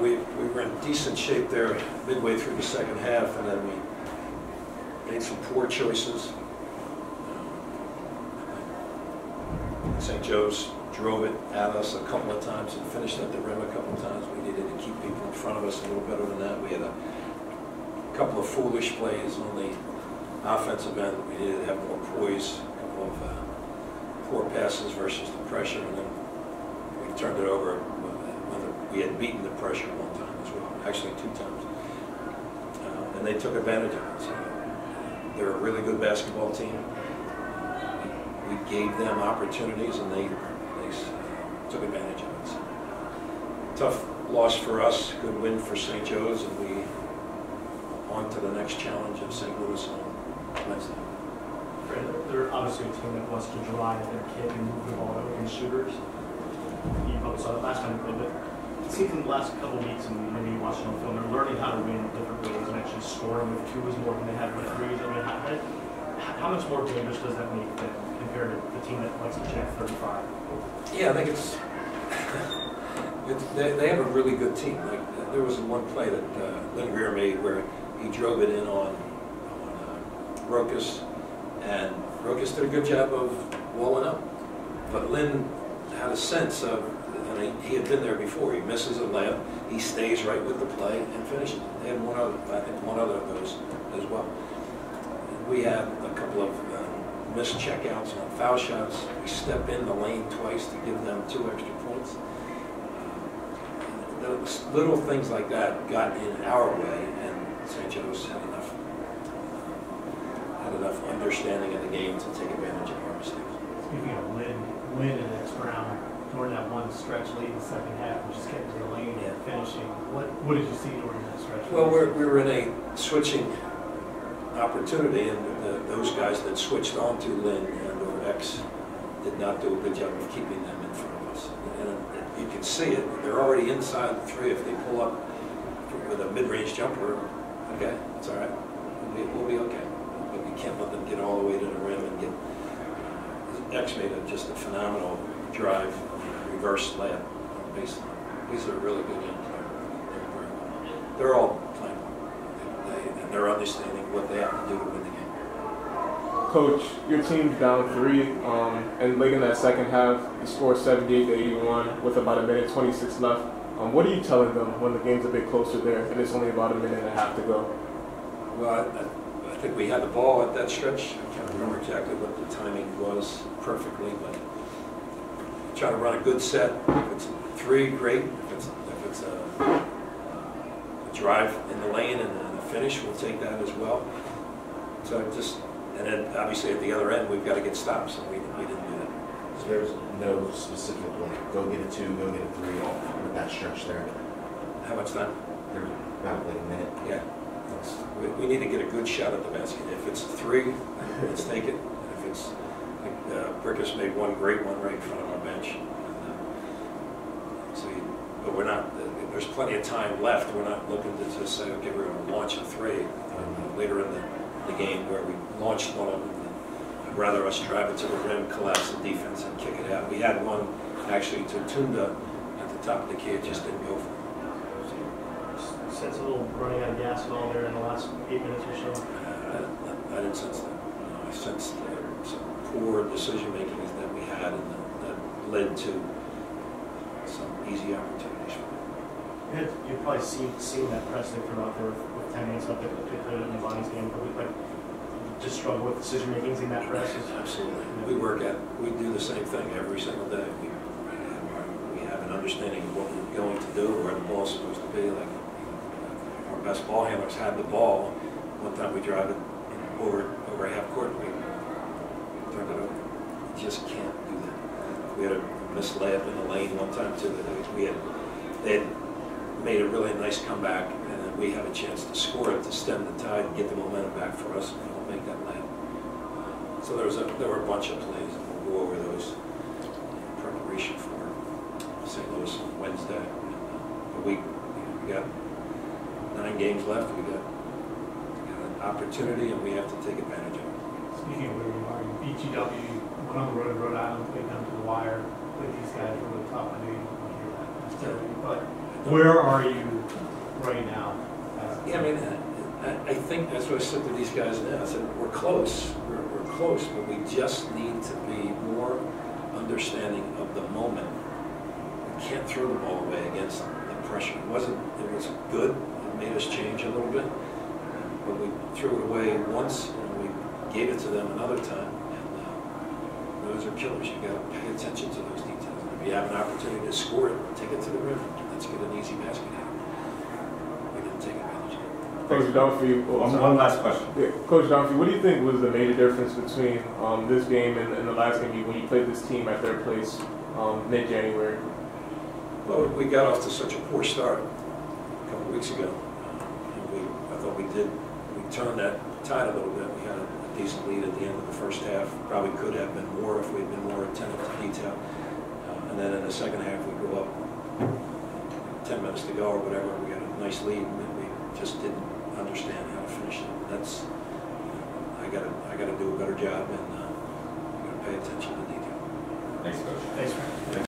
We were in decent shape there midway through the second half, and then we made some poor choices. St. Joe's drove it at us a couple of times and finished at the rim a couple of times. We needed to keep people in front of us a little better than that. We had a couple of foolish plays on the offensive end. We needed to have more poise, a couple of poor passes versus the pressure, and then we turned it over when we had beaten the pressure one time as well, actually 2 times. And they took advantage of it. So they're a really good basketball team. We gave them opportunities, and they took advantage of it. So, tough loss for us, good win for St. Joe's, and we on to the next challenge of St. Louis on Wednesday. They're obviously a team that wants to drive their kick and move the ball over against shooters. You probably saw that last time, but it seems in the last couple of weeks, and maybe watching on film, they're learning how to win different ways and actually scoring with 2s more than they have with 3s. I mean, how much more dangerous does that make them compared to the team that likes to check 35? Yeah, I think they have a really good team. Like, there was one play that Lynn Greer made where he drove it in on Rokas, and Rokas did a good job of walling up. But Lynn had a sense of, and he had been there before. He misses a layup, he stays right with the play and finishes. They had one other of those as well. And we had a couple of missed checkouts on foul shots. We step in the lane twice to give them 2 extra points. Those little things like that got in our way, and St. Joe's had enough understanding of the game to take advantage of our mistakes. Speaking of Lynn and X Brown, during that one stretch late in the second half, we just kept to the lane and finishing. What did you see during that stretch? Well, we were in a switching opportunity, and those guys that switched on to Lynn and or X did not do a good job of keeping them in front of us. And you can see it. They're already inside the 3. If they pull up with a mid-range jumper, okay, it's all right. We'll be okay. But we can't let them get all the way to the rim and get. X made just a phenomenal drive, reverse layup on the baseline. These are really good young players. They're all playing, and they're understanding what they have to do to win the game. Coach, your team's down 3, and late in that second half, you scored 78-81 with about 1:26 left. What are you telling them when the game's a bit closer there, and it's only about 1.5 minutes to go? Well, I think we had the ball at that stretch. I can't remember exactly what the timing was perfectly, but try to run a good set. If it's 3, great. If it's a drive in the lane and a finish, we'll take that as well. So and then obviously at the other end, we've got to get stops, and we didn't do that. So there's no specific, like, go get a 2, go get a 3 with that stretch there? How much time? There's about like a minute. Yeah. We need to get a good shot at the basket. If it's 3, let's take it. And if it's, like, Brickus made one great one right in front of our bench. But we're not, there's plenty of time left. We're not looking to just say, okay, we're going to launch a 3 later in the game where we launched one of them. I'd rather us drive it to the rim, collapse the defense, and kick it out. We had one actually to Tunda at the top of the key. It just didn't go for it. Sense a little running out of gas and all there in the last 8 minutes or so? I didn't sense that. I sensed some poor decision making that we had, and that led to some easy opportunities for them. You've probably seen that press they threw out there with 10 minutes left. They put it in the Bonnie's game, but we just struggle with decision makings in that press. Absolutely. We do the same thing every single day. We have an understanding of what we're going to do, where the ball's supposed to be. Like, our best ball handlers had the ball. One time we drive it over half court, we turned it over. You just can't do that. We had a missed layup in the lane one time too. They had made a really nice comeback, and then we had a chance to score it to stem the tide and get the momentum back for us, and we don't make that layup. So there were a bunch of plays, and we'll go over those in preparation for St. Louis on Wednesday. But we got 9 games left. We got an opportunity, and we have to take advantage of it. Speaking of where you are, you beat GW, went on the road to Rhode Island, played down to the wire, played these guys over the top. I know you don't want to hear that necessarily, but Where are you right now? Yeah, I mean, I think that's what I said to these guys now. I said, we're close, we're close, but we just need to be more understanding of the moment. We can't throw the ball away against the pressure. It was good, it made us change a little bit, but we threw it away once and we gave it to them another time. And those are killers. You got to pay attention to those details. And if you have an opportunity to score it, take it to the rim. Let's get an easy basket out. We didn't take advantage of it. Coach Dunphy, One last question. Yeah, Coach Dunphy, what do you think was the major difference between this game and the last game when you played this team at their place mid-January? Well, we got off to such a poor start a couple of weeks ago. And I thought we turned that tide a little bit. We had a decent lead at the end of the first half. Probably could have been more if we had been more attentive to detail. And then in the second half, we go up 10 minutes to go or whatever. We got a nice lead, and then we just didn't understand how to finish it. That's I got to do a better job, and I got to pay attention to detail. Thanks, Coach. Thanks, Frank.